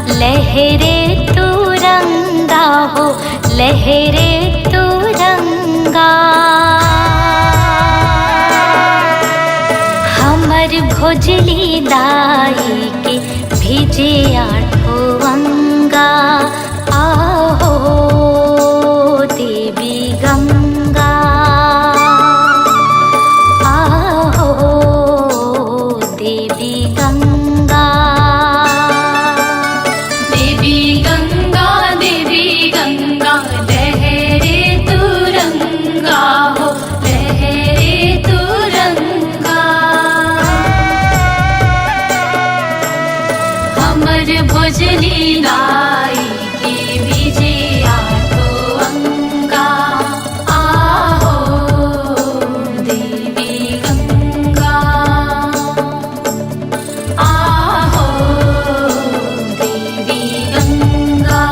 लहरे तुरंगा हो लहरे तुरंगा। हमर भोजली दाई के भेजे आठो अंगा। आहो देवी गंगा आहो देवी गंगा। देवी गंगा लहरे तुरंगा हो लहरे तुरंगा। हमर भोजली दाई के बीजे आठो अंगा। आहो देवी गंगा आहो देवी गंगा।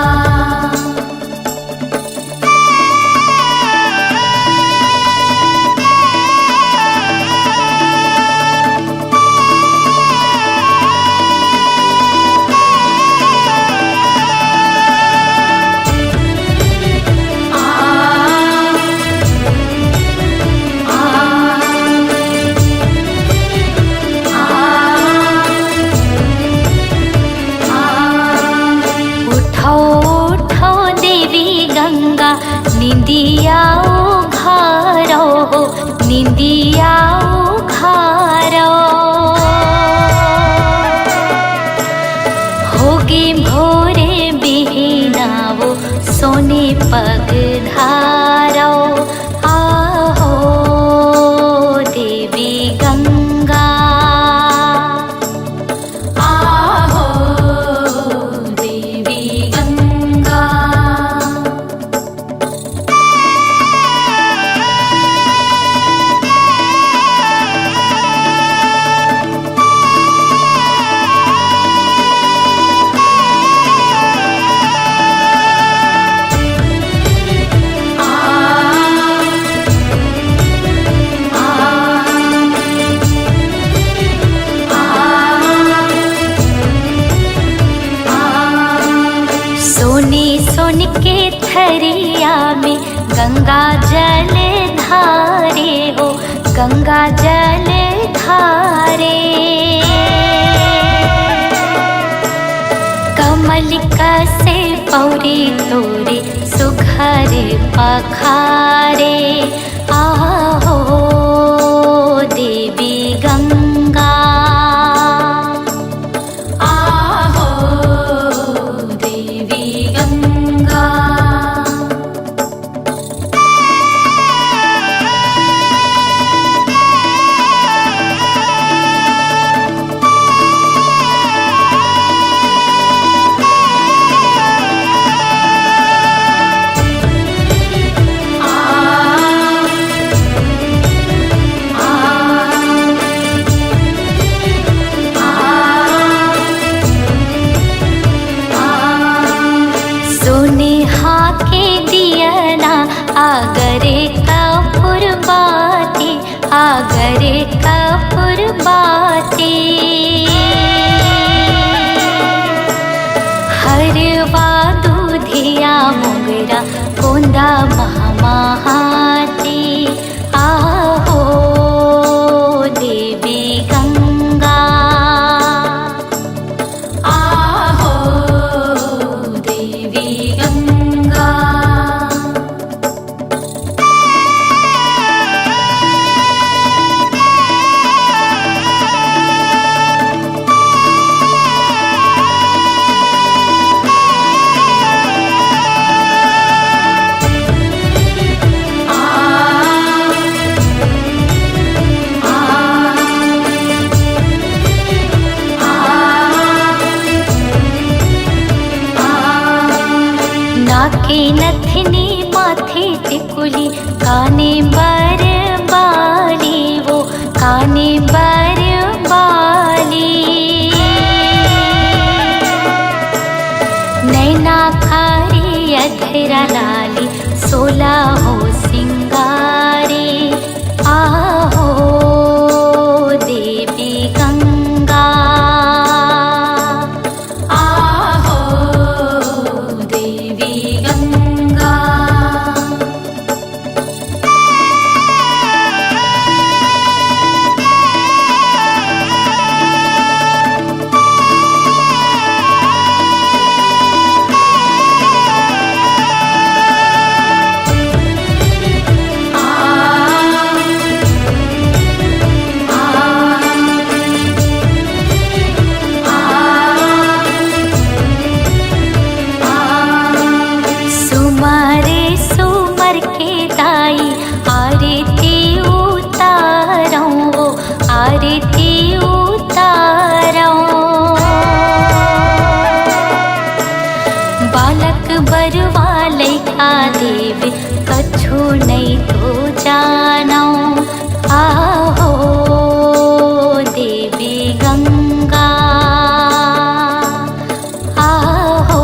उठो उठो देवी गंगा निंदिया उघारो हो निंदिया उघारो। होगे भोरे बिहनावो सोने पग धारो। आहो देवी गंगा आहो देवी गंगा। सोने सोन के थरिया में गंगा जल धारे हो गंगा जल धारे। कमल कसे पौरे तोरे सुघर पखारे। आहो देवी गंगा आहो देवी गंगा। सोने हाके दियना आगरे कपूर बाती आगरे कपूर बाती। हरवा दूधिया मोगरा कोंदा महामहाती। आहो देवी गंगा आहो देवी गंगा। नाके नथनी माथे टिकुली काने बर बाली वो काने बर बाली। नैना खारी अधरा लाली सोला हो सिंगारी। आहो देवी गंगा आहो देवी कछु नहीं तो जानो। आहो देवी गंगा, आहो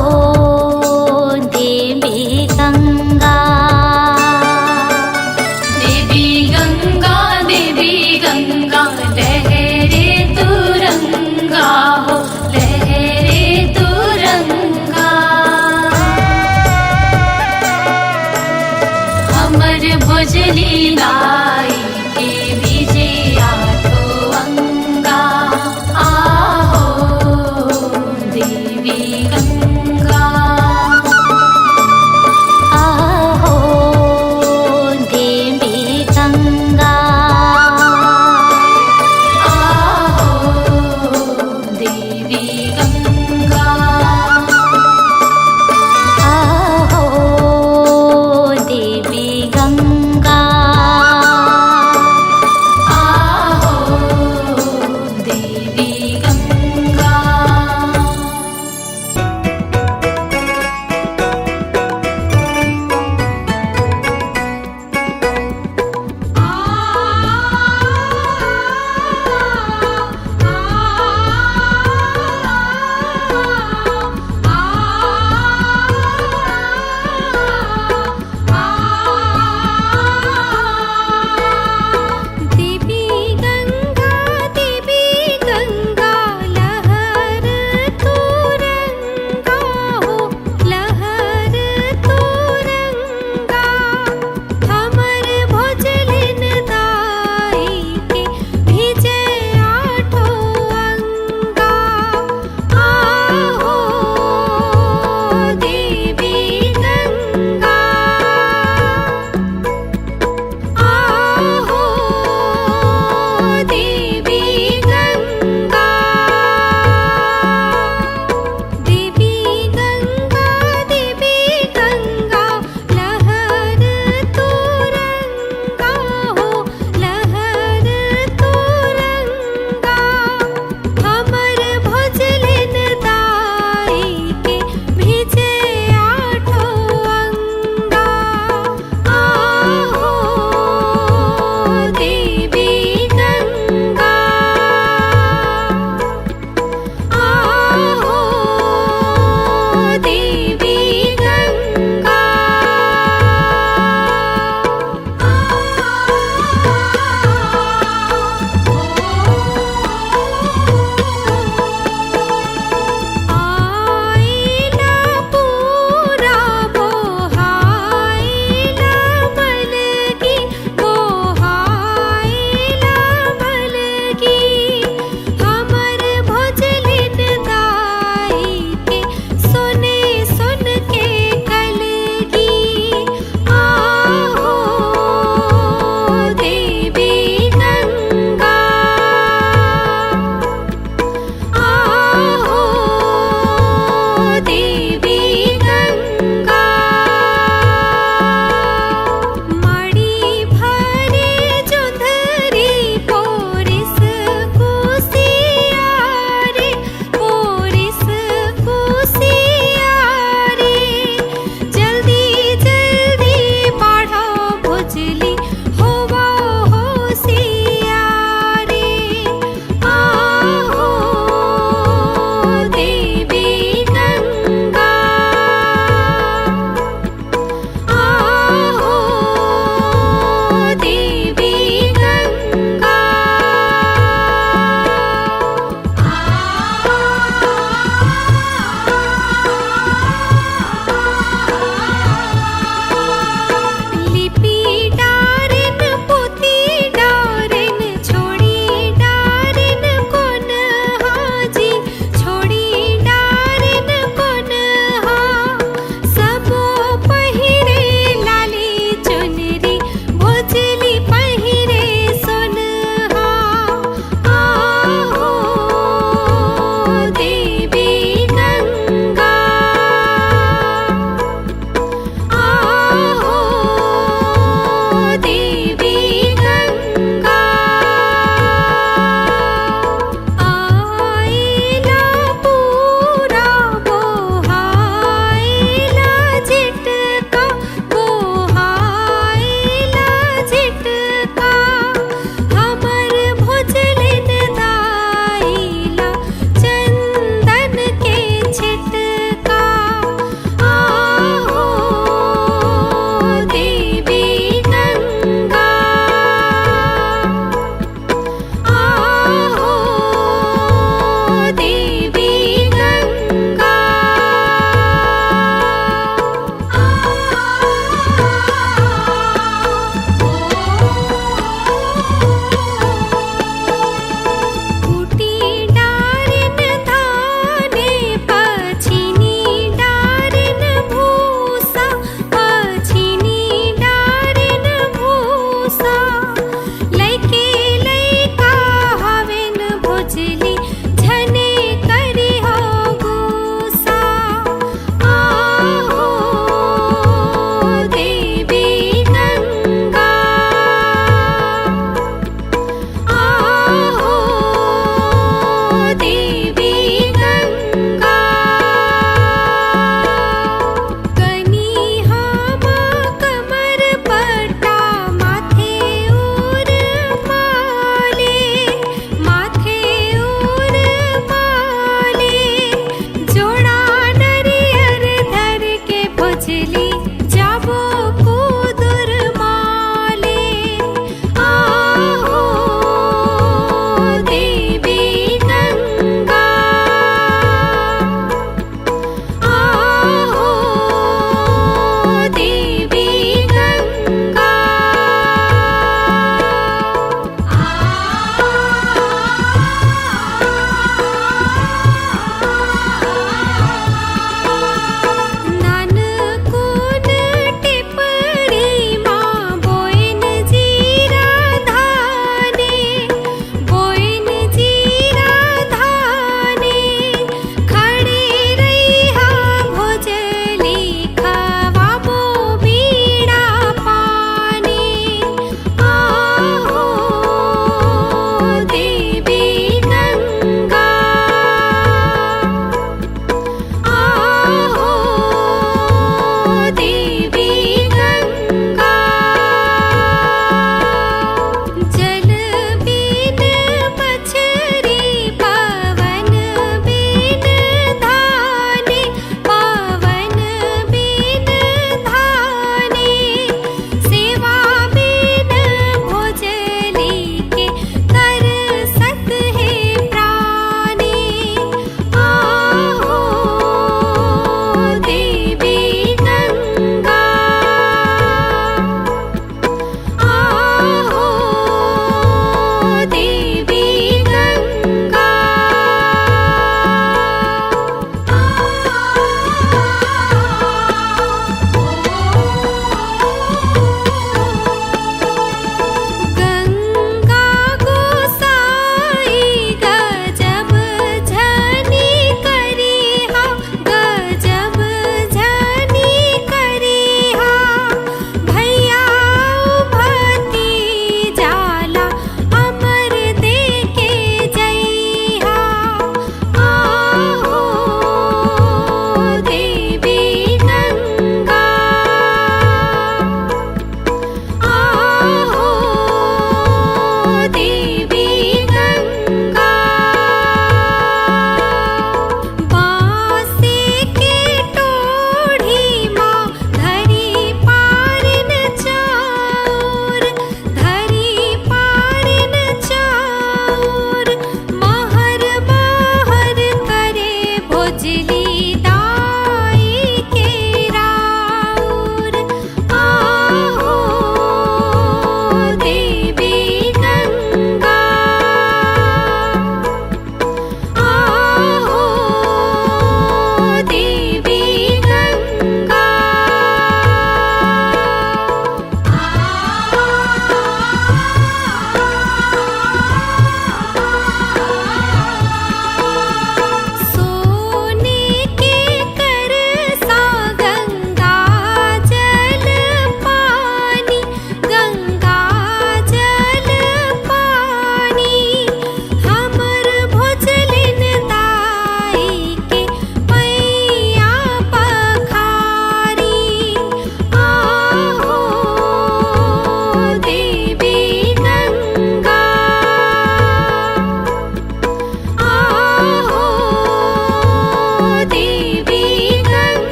देवी गंगा। देवी गंगा देवी गंगा लहरे तुरंगा हो लहरे तुरंगा। हमर भुजली लाई के विजया तो अंगा। आहो देवी गंगा। आहो देवी गंगा, आहो देवी गंगा। आहो देवी गंगा।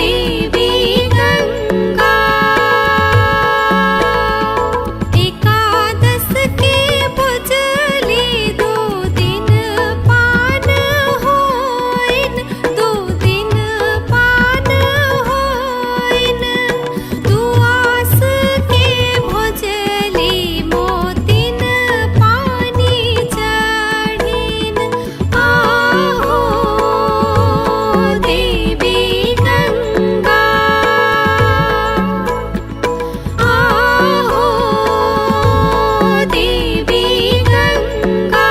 देवी गंगा एकादश के बुझली 2 दिन पान होइन 2 दिन पान होइन दुआस के भुजली मोतिन पानी चढ़िन आहो देवी गंगा आहो देवी गंगा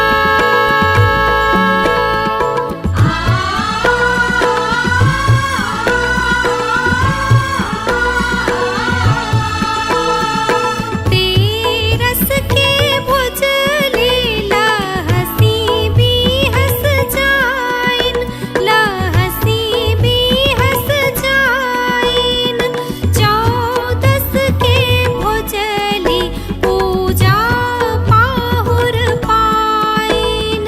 तेरस के भुजली लहसी भी हंस जाइन लहसी भी हंस जाइन 14 के भुजली पूजा पाहुर पाइन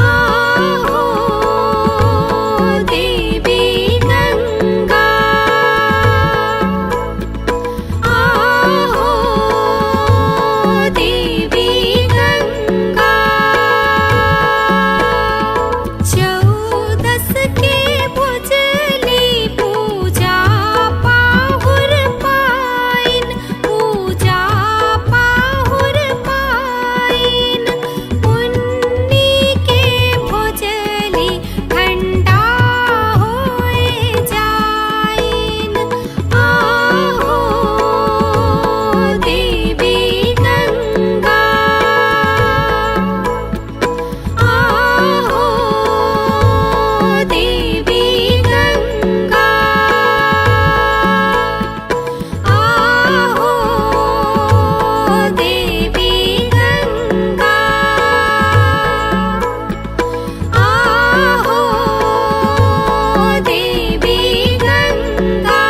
आहो देवी गंगा आहो देवी गंगा 14 के भुजली पूजा पाहुर पाइन पूजा पाहुर पाइन 19 के भुजली ठंडा होए जाइन आहो देवी गंगा आहो देवी गंगा आहो देवी गंगा आहो देवी गंगा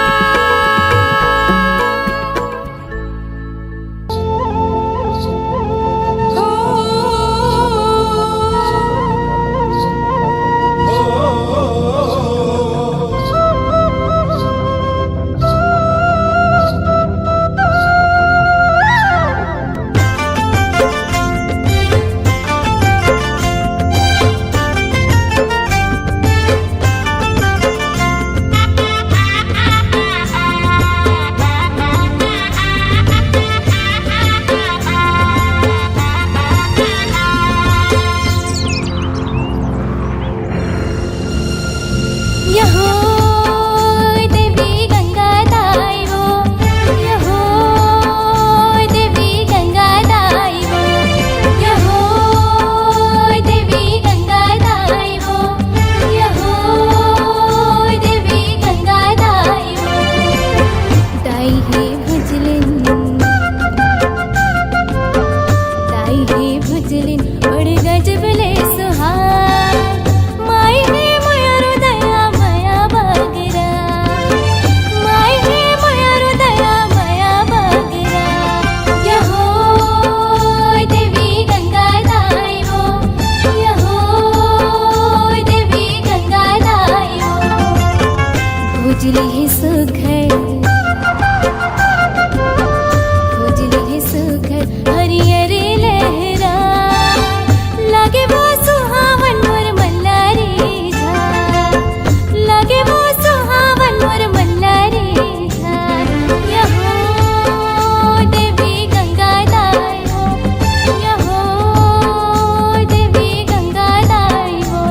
यहो देवी गंगा दाइवो यहो देवी गंगा दाइवो यहो देवी गंगा दाइवो यहो देवी गंगा दाइवो दाई हे भुजलिन बड़ गजबले सुहाग माई हे मयूर दया माया बागरा माई हे मयूर दया माया बागरा यहो देवी गंगा दाइवो यहो देवी गंगा दाइवो भुजली हे सुघर भुजली हे सुघर हरियर लहरा लागे वो सुहावन मोर मल्लारी झार लागे वो सुहावन मोर मल्लारी झार यहो देवी गंगा दाइवो यहो देवी गंगा दाइवो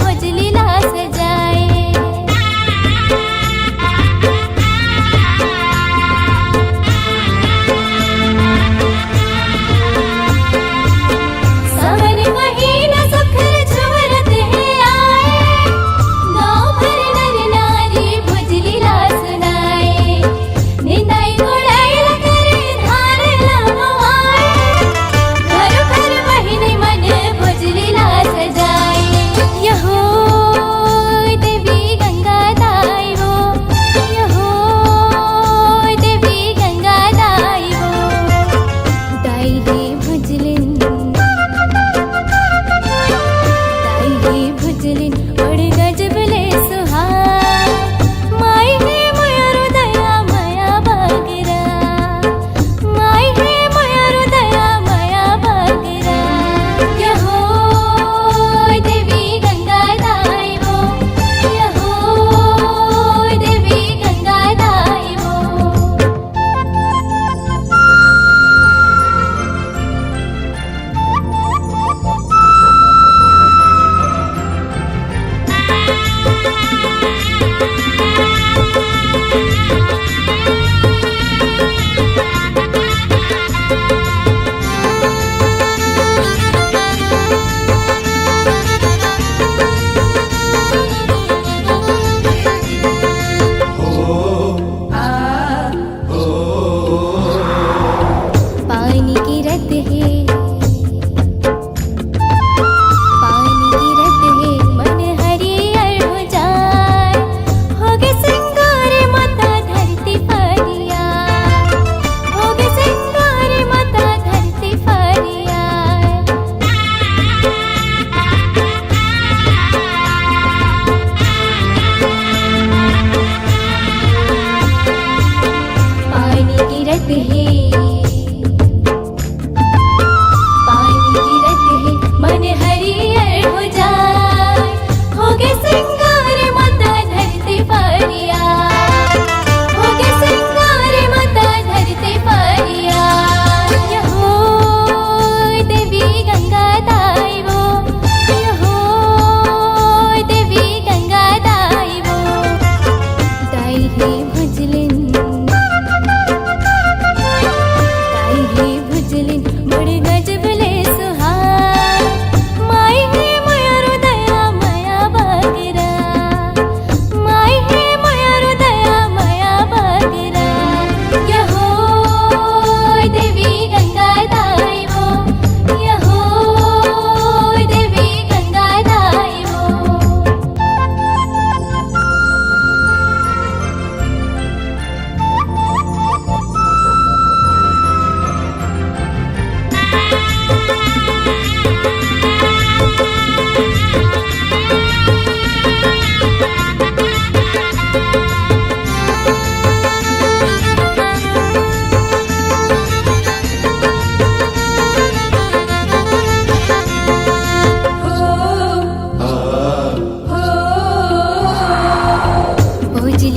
भजली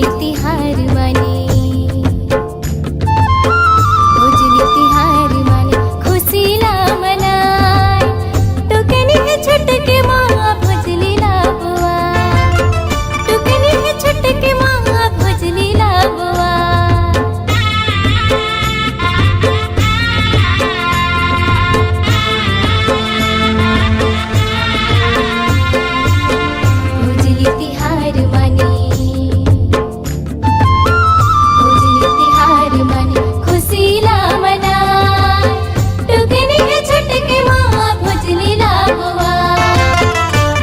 भुजली तिहार माने भुजली तिहार माने खुशीला मनाय टुकनी है छुटके माँ भुजली लाबुआ टुकनी है छुटके माँ भुजली लाबुआ भुजली तिहार माने भुजली तिहार माने खुशीला मनाय टुकनी है छुटके माँ भुजली लाबुआ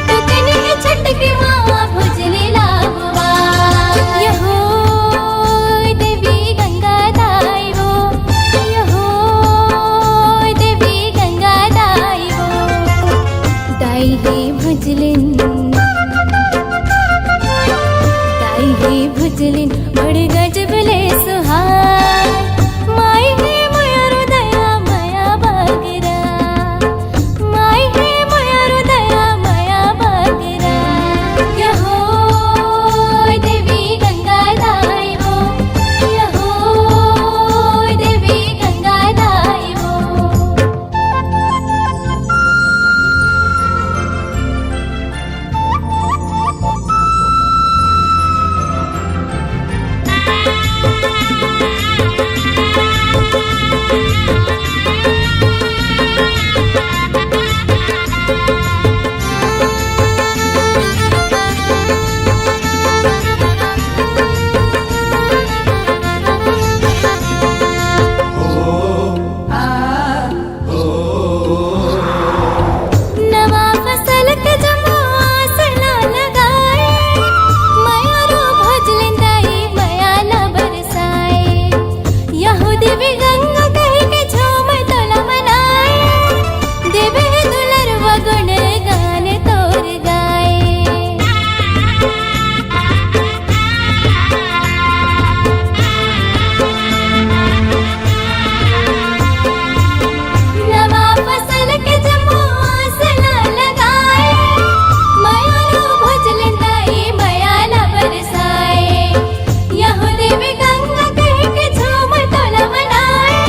टुकनी है छुटके माँ भुजली लाबुआ यहो देवी गंगा दाई वो यहो देवी गंगा दाई वो दाई हे भुजलिन ताई हे भुजलिन बड़ गजबले सुहाय माई हे मयूर दया माया बागरा माई हे मयूर दया माया बागरा यहो देवी गंगा दाई वो यहो देवी गंगा दाई वो नवा फसल के जमो आसना लगाए मयूरो भुजलिन दाई माया न बरसाए यहू देवी गंगा कह के झूम तोला मनाए देवे दुलरवा गुण गान तोर गाए नवा फसल के जमो आसना लगाए मयूरो भुजलिन दाई माया न बरसाए यहू देवी गंगा कह के झूम तोला मनाए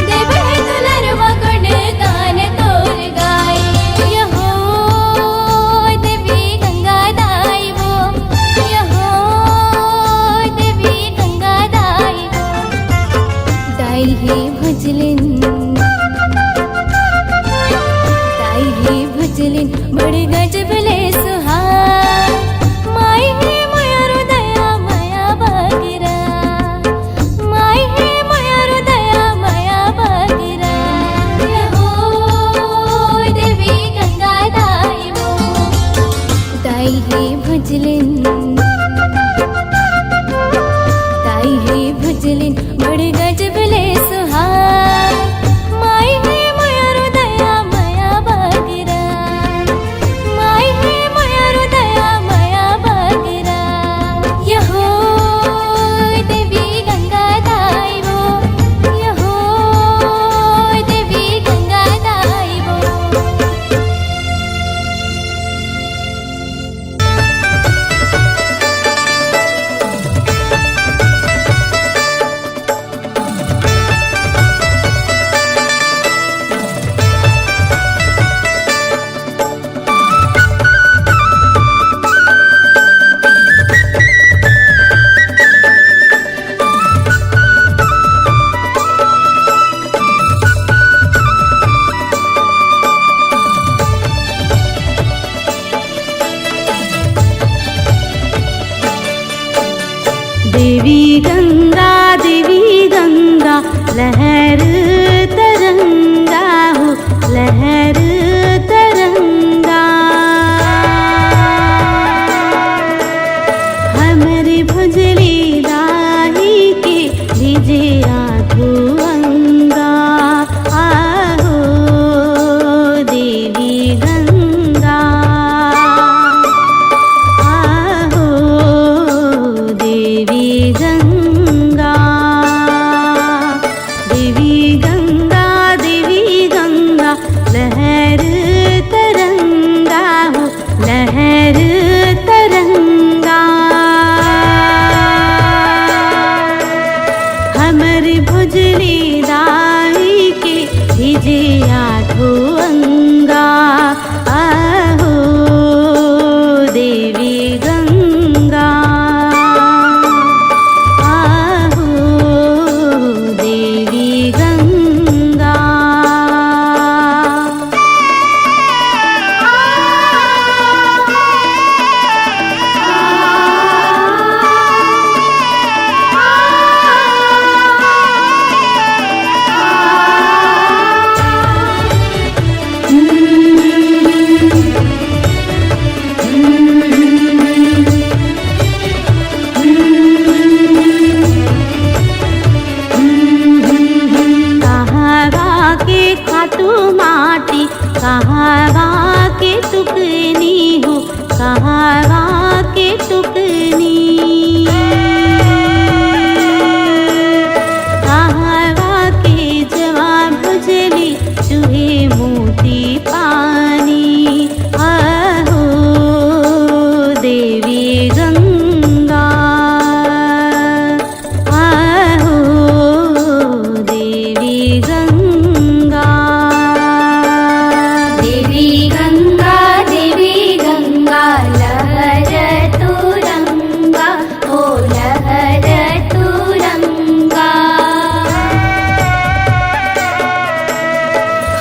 देवे दुलरवा गुण गान तोर गाए यहो देवी गंगा दाई वो यहो देवी गंगा दाई वो दाई हे भुजलिन ताई हे भुजलिन बड़ गजबले सुहाय माई हे मयूर दया माया बागरा माई हे मयूर दया माया बागरा यहो देवी गंगा दाई वो दाई हे भुजलिन ताई हे भुजलिन बड़ गजबले सुहाय माई हे मयूर दया माया बागरा माई हे मयूर दया माया बागरा यहो देवी गंगा दाई वो यहो देवी गंगा दाई वो देवी गंगा लहर तरंगा हो लहर तरंगा हमरे भुजली दाई के लीजे आधो अंगा आहो देवी गंगा आहो देवी गंगा देवी कहावा के टुकनी कहावा के जवाब भुजली चूहे मोती पानी आहो देवी गंगा आहो देवी गंगा देवी गंगा लहर तुरंगा ओ लहर तुरंगा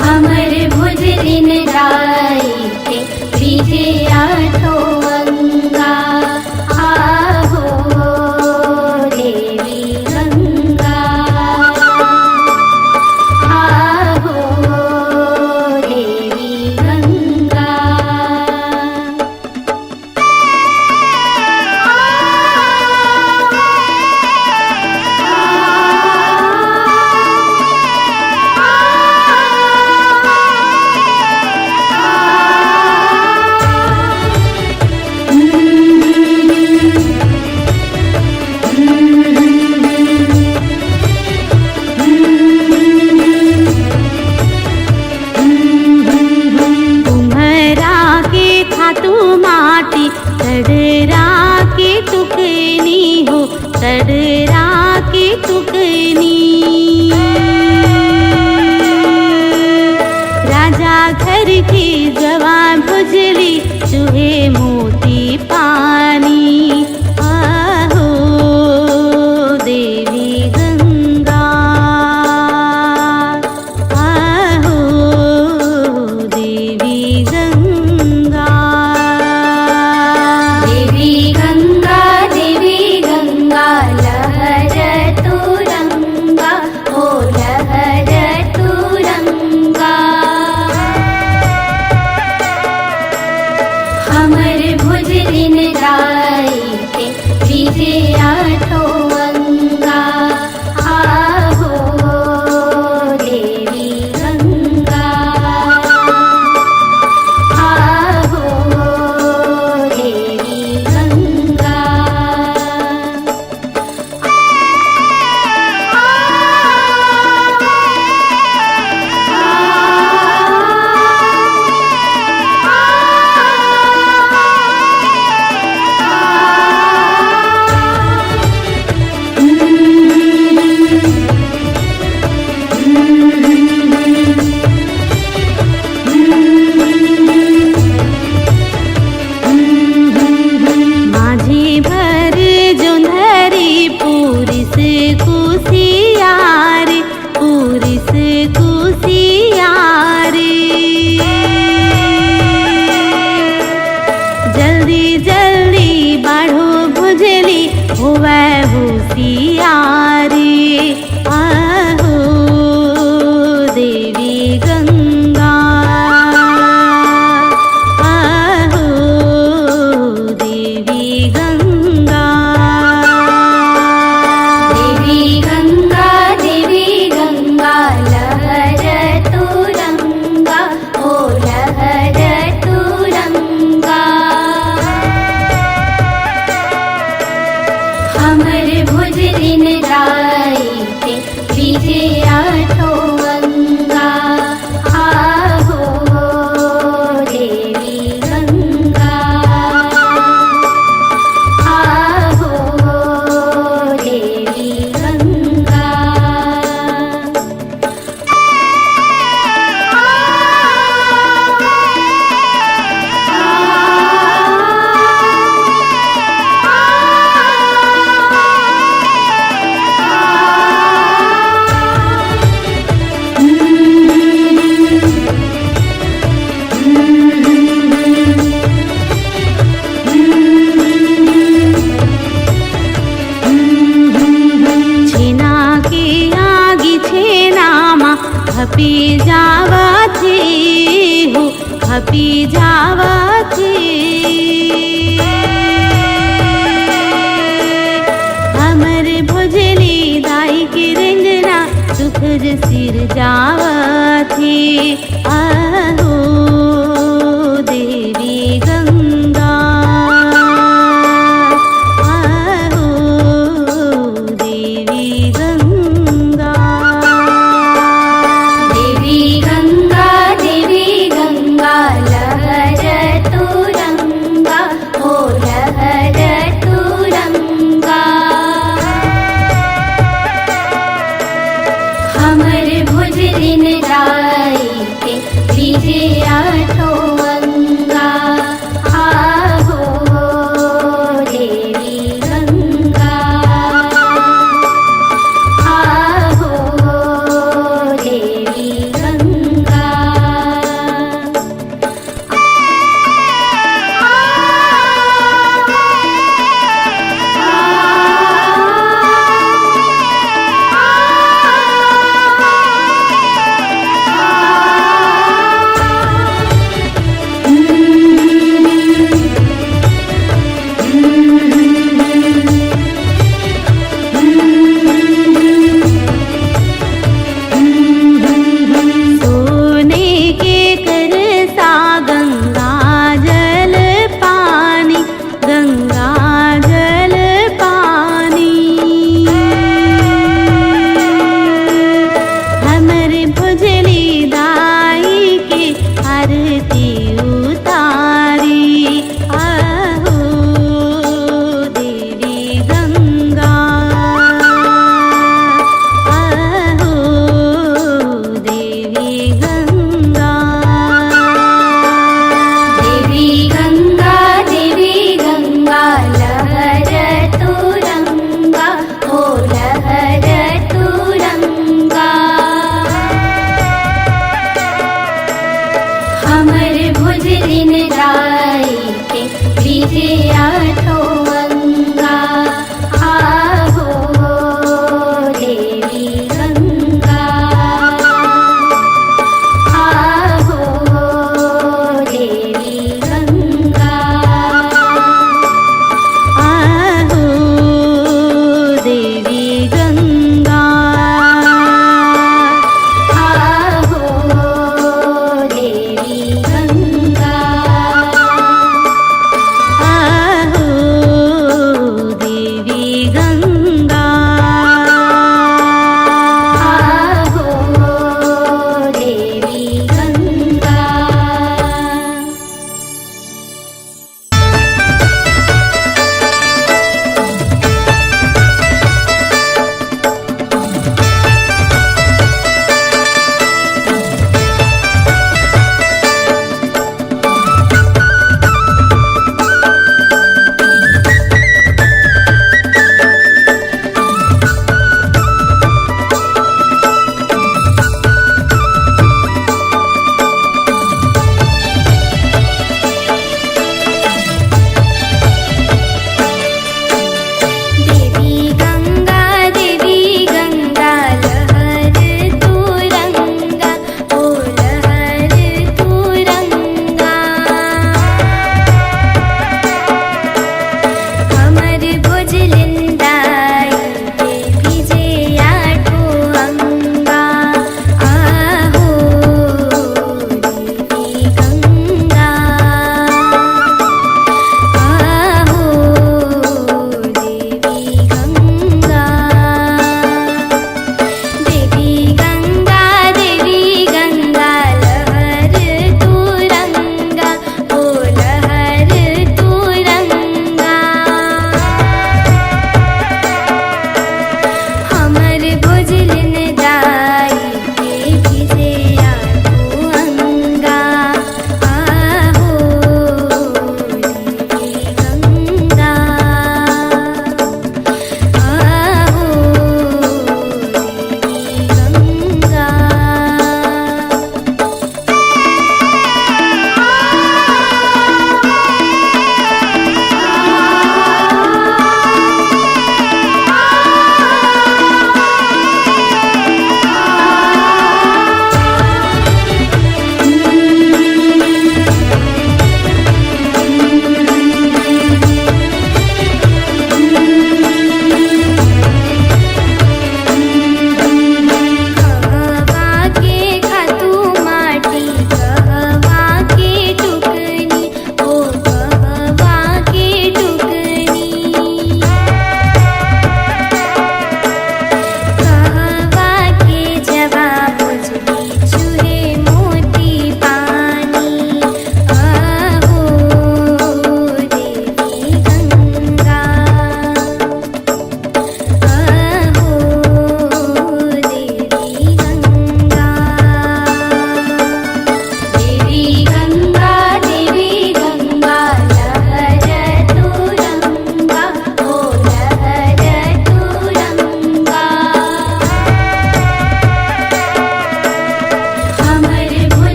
हमर भुजलिन जाई के बीजे आठो अंगा आहो देवी गंगा आहो देवी गंगा तुम्हरा के खातू माटी तड़रा के टुकनी हो तड़रा के टुकनी राजा घर की जवान भुजली चूहे मोती पानी आहो देवी गंगा आहो देवी गंगा देवी गंगा लहर तुरंगा ओ लहर तुरंगा हमर भुजलिन जाई के बीजे आठो अंगा आहो देवी गंगा आहो देवी गंगा माझी भर जोंधरी पूरिस कुसियार पूरिस कुसियार जल्दी जल्दी बाढ़ो भुजली होवे होशियार आहो देवी गंगा आहो देवी गंगा देवी गंगा लहर तुरंगा ओ लहर तुरंगा हमर भुजलिन जाई के बीजे आठो अंगा आहो देवी गंगा आहो देवी गंगा खपी जावा थी हो खपी जावा थी हमर भोजली दाई की रंजना सुख सिर जावा थी आहो देवी गंगा। विजे आठो अंगा आहो देवी गंगा आहो देवी गंगा आहो देवी गंगा आहो देवी गंगा आहो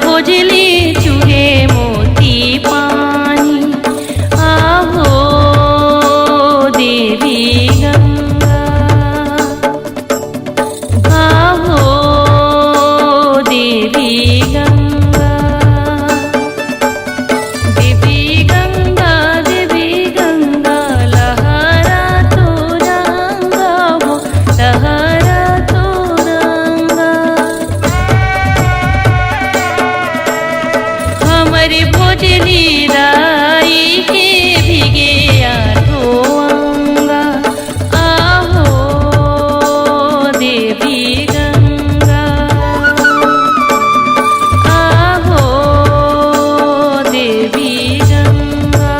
भोजली चूहे मोती पानी आहो देवी गंगा आहो देवी गंगा देवी गंगा देवी गंगा लहरा तो रंगा हो लहरा तो रंगा हमारे भोजली राई के भीगे आठों अंगा आहो देवी गंगा आहो देवी गंगा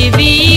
देवी